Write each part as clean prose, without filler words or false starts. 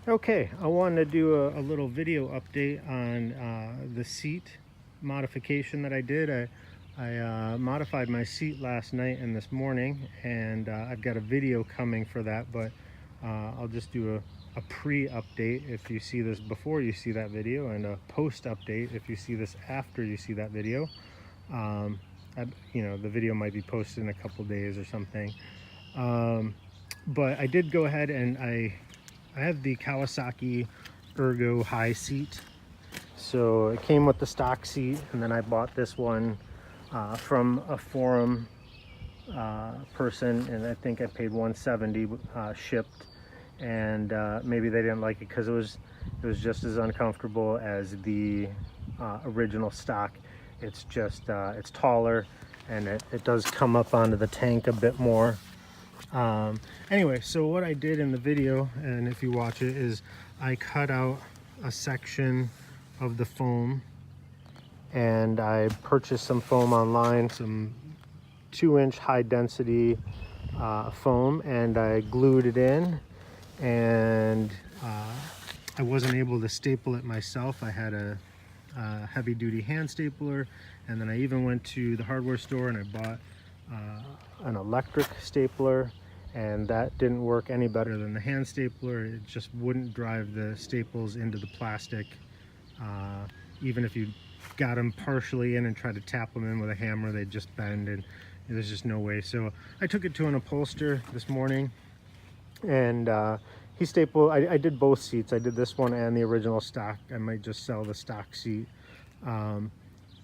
Okay, I wanted to do a little video update on the seat modification that I did. I modified my seat last night and this morning, and I've got a video coming for that, but I'll just do a pre-update if you see this before you see that video, and a post-update if you see this after you see that video. The video might be posted in a couple days or something. But I did go ahead and I have the Kawasaki Ergo high seat. So it came with the stock seat, and then I bought this one from a forum person, and I think I paid $170 shipped, and maybe they didn't like it because it was just as uncomfortable as the original stock. It's just it's taller, and it does come up onto the tank a bit more. Anyway, so what I did in the video, and if you watch it, is I cut out a section of the foam, and I purchased some foam online, some 2-inch high density foam, and I glued it in, and I wasn't able to staple it myself. I had a heavy duty hand stapler, and then I even went to the hardware store and I bought an electric stapler, and that didn't work any better than the hand stapler. It just wouldn't drive the staples into the plastic. Even if you got them partially in and tried to tap them in with a hammer, they'd just bend, and there's just no way. So I took it to an upholsterer this morning, and he stapled. I did both seats. I did this one and the original stock. I might just sell the stock seat.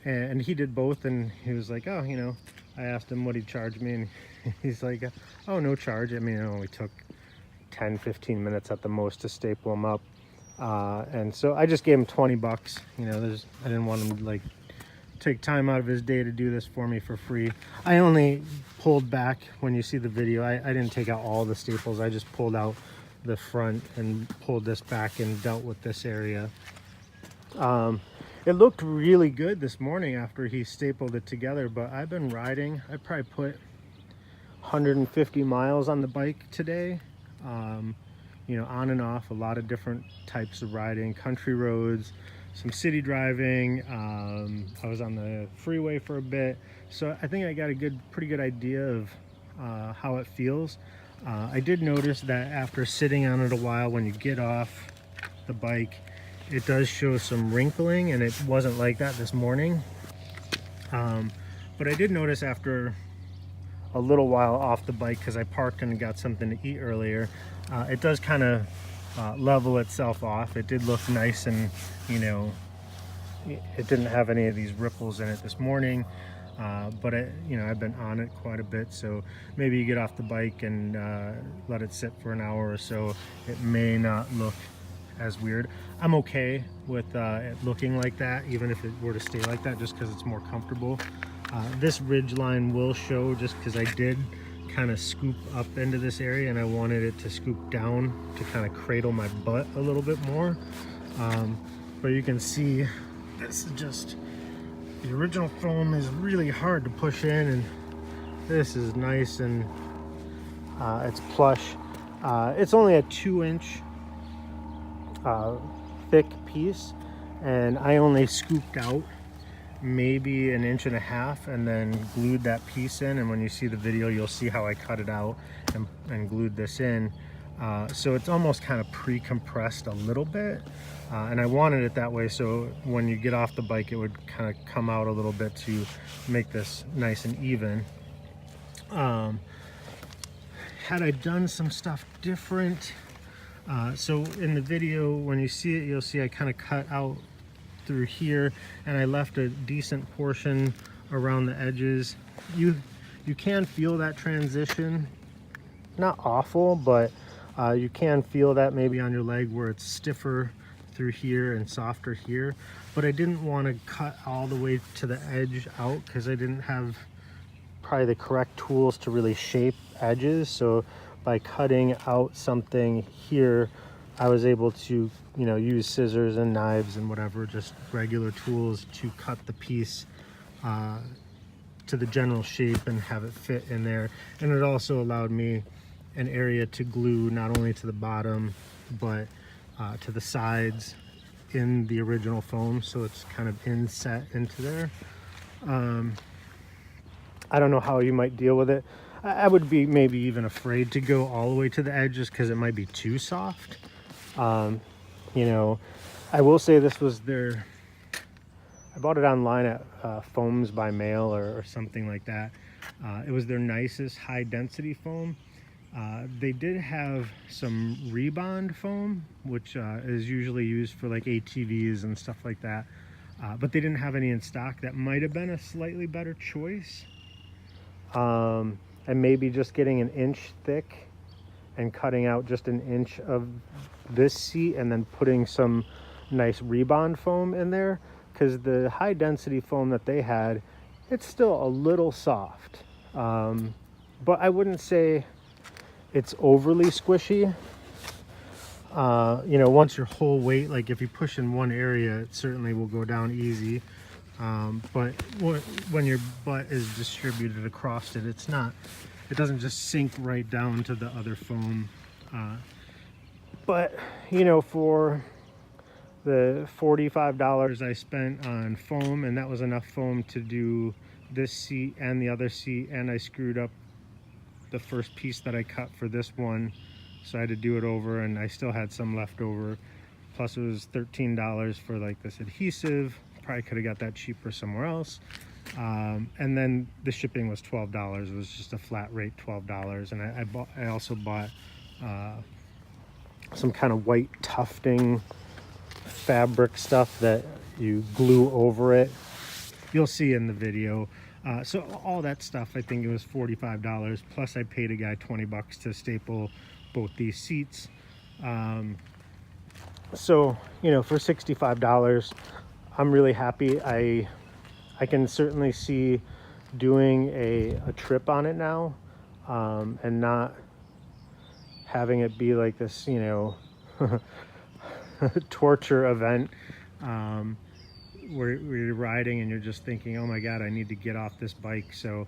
And he did both, and he was like, oh, I asked him what he'd charge me, and he's like, oh, no charge. I mean, it only took 10-15 minutes at the most to staple them up. And so I just gave him 20 bucks. I didn't want him to like take time out of his day to do this for me for free. I only pulled back, when you see the video, I didn't take out all the staples. I just pulled out the front and pulled this back and dealt with this area. It looked really good this morning after he stapled it together, but I've been riding. I probably put 150 miles on the bike today. On and off, a lot of different types of riding, country roads, some city driving. I was on the freeway for a bit, so I think I got a pretty good idea of how it feels. I did notice that after sitting on it a while, when you get off the bike, it does show some wrinkling, and it wasn't like that this morning. But I did notice after a little while off the bike, because I parked and got something to eat earlier, it does kind of level itself off. It did look nice, and it didn't have any of these ripples in it this morning. But I've been on it quite a bit, so maybe you get off the bike and let it sit for an hour or so, it may not look as weird. I'm okay with it looking like that, even if it were to stay like that, just because it's more comfortable. This ridge line will show, just because I did kind of scoop up into this area, and I wanted it to scoop down to kind of cradle my butt a little bit more. But you can see this is just, the original foam is really hard to push in, and this is nice, and it's plush. It's only a 2-inch thick piece, and I only scooped out maybe 1.5 inches and then glued that piece in, and when you see the video, you'll see how I cut it out and glued this in. So it's almost kind of pre-compressed a little bit, and I wanted it that way, so when you get off the bike, it would kind of come out a little bit to make this nice and even. Had I done some stuff different, so in the video, when you see it, you'll see I kind of cut out through here, and I left a decent portion around the edges. You can feel that transition, not awful, but you can feel that maybe on your leg where it's stiffer through here and softer here. But I didn't want to cut all the way to the edge out, because I didn't have probably the correct tools to really shape edges. So by cutting out something here, I was able to use scissors and knives and whatever, just regular tools, to cut the piece to the general shape and have it fit in there. And it also allowed me an area to glue not only to the bottom but to the sides in the original foam, so it's kind of inset into there. I don't know how you might deal with it. I would be maybe even afraid to go all the way to the edge just because it might be too soft. You know, I will say this was their, I bought it online at Foams by Mail or something like that. It was their nicest high density foam. They did have some Rebond foam, which is usually used for like ATVs and stuff like that. But they didn't have any in stock. That might have been a slightly better choice. And maybe just getting an inch thick and cutting out just an inch of this seat and then putting some nice Rebond foam in there, because the high density foam that they had, it's still a little soft. But I wouldn't say it's overly squishy. You know, once your whole weight, like if you push in one area, it certainly will go down easy. But when your butt is distributed across it, it doesn't just sink right down to the other foam. But you know, for the $45 I spent on foam, and that was enough foam to do this seat and the other seat, and I screwed up the first piece that I cut for this one, so I had to do it over, and I still had some left over. Plus it was $13 for like this adhesive. Probably could have got that cheaper somewhere else. And then the shipping was $12. It was just a flat rate $12. And I also bought some kind of white tufting fabric stuff that you glue over it. You'll see in the video. So all that stuff, I think it was $45. Plus I paid a guy 20 bucks to staple both these seats. So, you know, for $65, I'm really happy. I can certainly see doing a trip on it now, and not having it be like this, you know, torture event, where you're riding and you're just thinking, oh my God, I need to get off this bike. So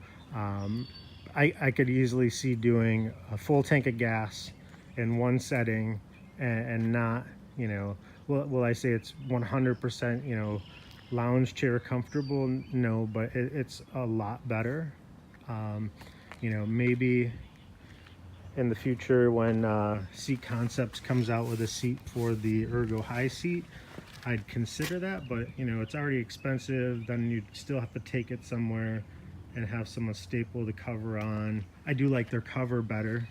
I could easily see doing a full tank of gas in one setting, and not, you know, will I say it's 100%, you know, lounge chair comfortable? No, but it's a lot better. You know, maybe in the future when Seat Concepts comes out with a seat for the Ergo high seat, I'd consider that. But you know, it's already expensive. Then you'd still have to take it somewhere and have someone staple the cover on. I do like their cover better.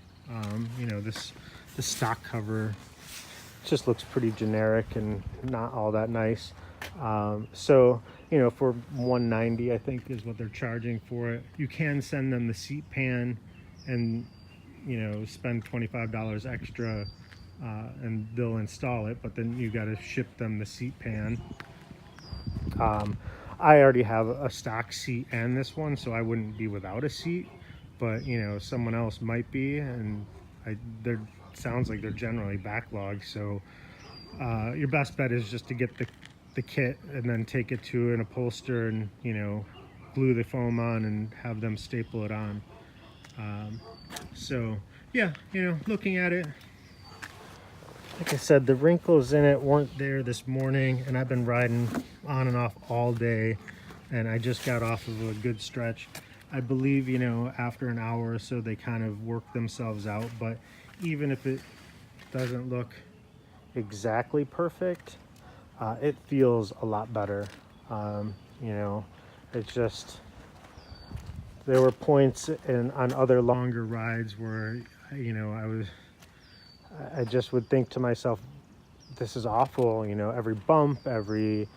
You know, the stock cover just looks pretty generic and not all that nice. So, you know, for $190, I think is what they're charging for it. You can send them the seat pan and, you know, spend $25 extra, and they'll install it, but then you got to ship them the seat pan. I already have a stock seat and this one, so I wouldn't be without a seat, but you know, someone else might be, and they're sounds like they're generally backlogged. So your best bet is just to get the kit and then take it to an upholster and, you know, glue the foam on and have them staple it on. So yeah, you know, looking at it, like I said, the wrinkles in it weren't there this morning, and I've been riding on and off all day, and I just got off of a good stretch. I believe, you know, after an hour or so they kind of work themselves out, but even if it doesn't look exactly perfect, it feels a lot better. You know, it's just, there were points on other longer rides where, you know, I just would think to myself, this is awful. You know, every bump, every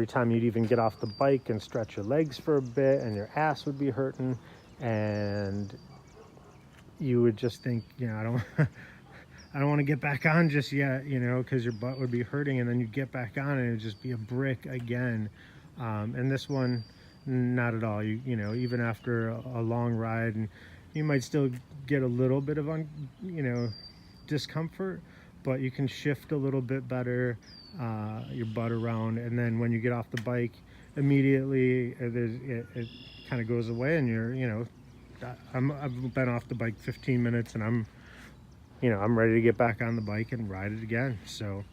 time you'd even get off the bike and stretch your legs for a bit, and your ass would be hurting, and you would just think, you know, I don't want to get back on just yet, you know, because your butt would be hurting, and then you get back on and it would just be a brick again. And this one, not at all. You know, even after a long ride, and you might still get a little bit of you know, discomfort, but you can shift a little bit better your butt around, and then when you get off the bike, immediately it kind of goes away, and you're, you know, I've been off the bike 15 minutes and I'm ready to get back on the bike and ride it again. So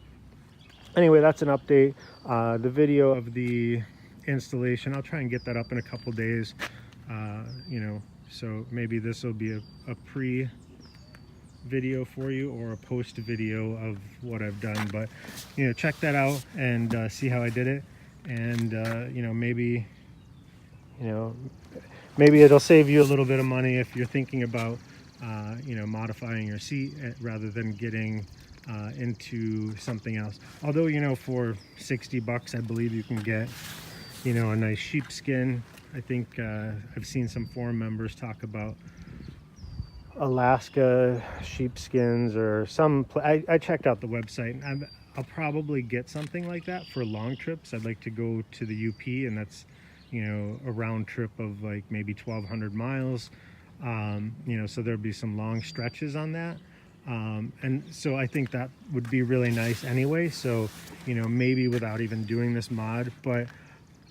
anyway, that's an update. The video of the installation, I'll try and get that up in a couple days. You know, so maybe this will be a pre video for you or a post video of what I've done, but you know, check that out and see how I did it. And you know, maybe it'll save you a little bit of money if you're thinking about you know, modifying your seat rather than getting into something else. Although, you know, for 60 bucks I believe you can get, you know, a nice sheepskin. I think I've seen some forum members talk about Alaska sheepskins or some. I checked out the website, and I'll probably get something like that for long trips. I'd like to go to the UP, and that's, you know, a round trip of like maybe 1,200 miles. You know, so there'll be some long stretches on that. And so I think that would be really nice anyway. So, you know, maybe without even doing this mod, but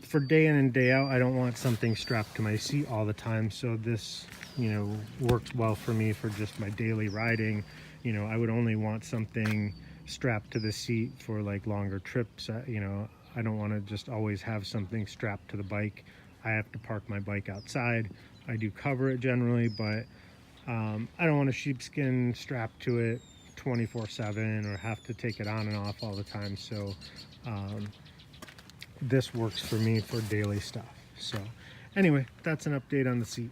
for day in and day out, I don't want something strapped to my seat all the time. So this, you know, works well for me for just my daily riding. You know, I would only want something strapped to the seat for like longer trips. You know, I don't want to just always have something strapped to the bike. I have to park my bike outside. I do cover it generally, but I don't want a sheepskin strapped to it 24/7 or have to take it on and off all the time. So this works for me for daily stuff. So anyway, that's an update on the seat.